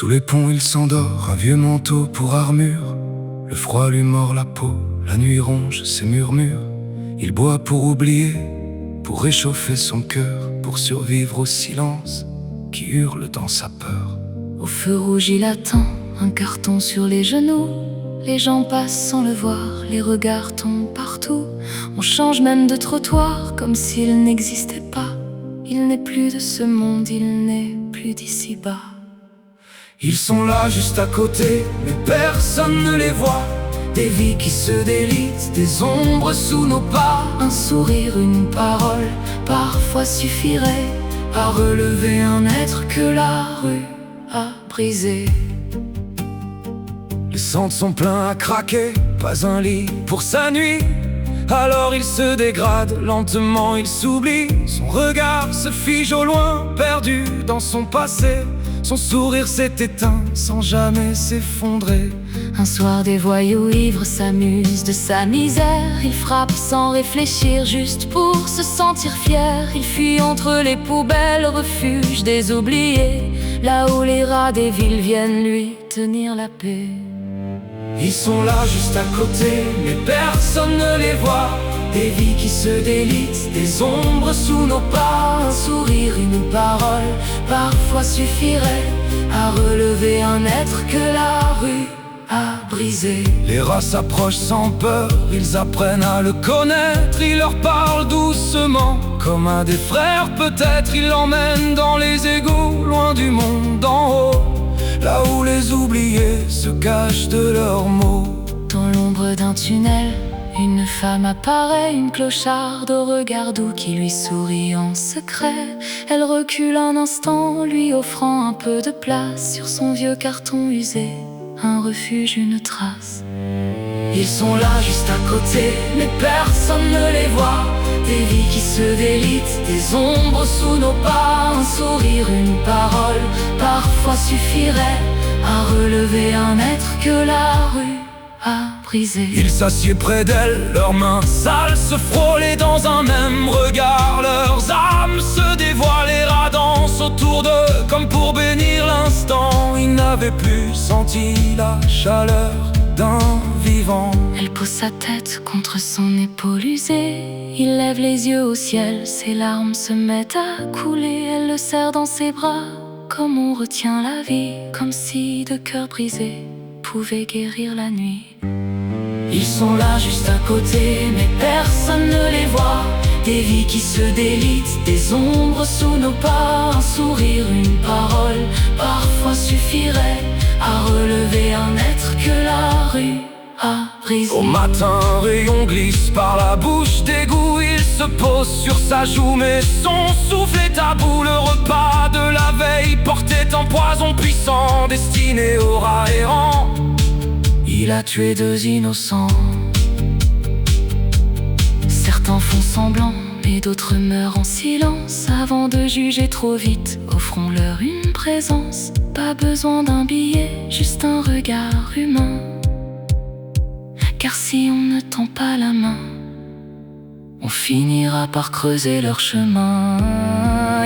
Sous les ponts il s'endort, un vieux manteau pour armure. Le froid lui mord la peau, la nuit ronge ses murmures. Il boit pour oublier, pour réchauffer son cœur, pour survivre au silence qui hurle dans sa peur. Au feu rouge il attend, un carton sur les genoux. Les gens passent sans le voir, les regards tombent partout. On change même de trottoir, comme s'il n'existait pas. Il n'est plus de ce monde, il n'est plus d'ici-bas. Ils sont là juste à côté, mais personne ne les voit. Des vies qui se délitent, des ombres sous nos pas. Un sourire, une parole, parfois suffirait à relever un être que la rue a brisé. Les centres sont pleins à craquer, pas un lit pour sa nuit. Alors il se dégrade, lentement il s'oublie. Son regard se fige au loin, perdu dans son passé. Son sourire s'est éteint sans jamais s'effondrer. Un soir des voyous ivres s'amusent de sa misère. Il frappe sans réfléchir, juste pour se sentir fier. Il fuit entre les poubelles, refuge des oubliés, là où les rats des villes viennent lui tenir la paix. Ils sont là juste à côté, mais personne ne les voit. Des vies qui se délitent, des ombres sous nos pas. Un sourire, une parole, parfois suffirait à relever un être que la rue a brisé. Les rats s'approchent sans peur, ils apprennent à le connaître. Il leur parle doucement, comme à des frères peut-être. Il l'emmène dans les égouts, loin du monde d'en haut, là où les oubliés se cachent de leurs mots. Dans l'ombre d'un tunnel, une femme apparaît, une clocharde au regard doux qui lui sourit en secret. Elle recule un instant, lui offrant un peu de place sur son vieux carton usé, un refuge, une trace. Ils sont là juste à côté, mais personne ne les voit. Des vies qui se délitent, des ombres sous nos pas. Un sourire, une parole, parfois suffirait à relever un être que la rue a brisé. Ils s'assiedent près d'elle, leurs mains sales se frôlaient dans un même regard. Leurs âmes se dévoilent, les rats dansent autour d'eux comme pour bénir l'instant. Ils n'avaient plus senti la chaleur d'un vivant. Elle pose sa tête contre son épaule usée. Il lève les yeux au ciel, ses larmes se mettent à couler. Elle le serre dans ses bras, comme on retient la vie, comme si de cœur brisé pouvait guérir la nuit. Ils sont là juste à côté, mais personne ne les voit. Des vies qui se délitent, des ombres sous nos pas. Un sourire, une parole, parfois suffirait à relever un être que la rue a brisé. Au matin, un rayon glisse par la bouche d'égout. Il se pose sur sa joue, mais son souffle est à bout. Le repas de la veille portait un poison puissant, destiné aux rats errants. Il a tué 2 innocents. Certains font semblant, mais d'autres meurent en silence. Avant de juger trop vite, offrons-leur une présence. Pas besoin d'un billet, juste un regard humain. Car si on ne tend pas la main, on finira par creuser leur chemin.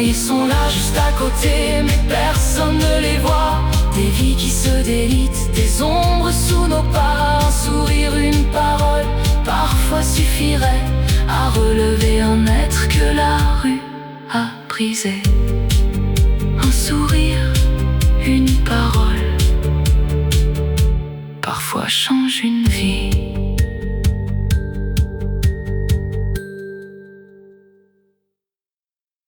Ils sont là juste à côté, mais personne ne les voit. Des vies qui se délitent, des ombres sous nos pas. Un sourire, une parole, parfois suffirait à relever un être que la rue a brisé. Un sourire, une parole, parfois change une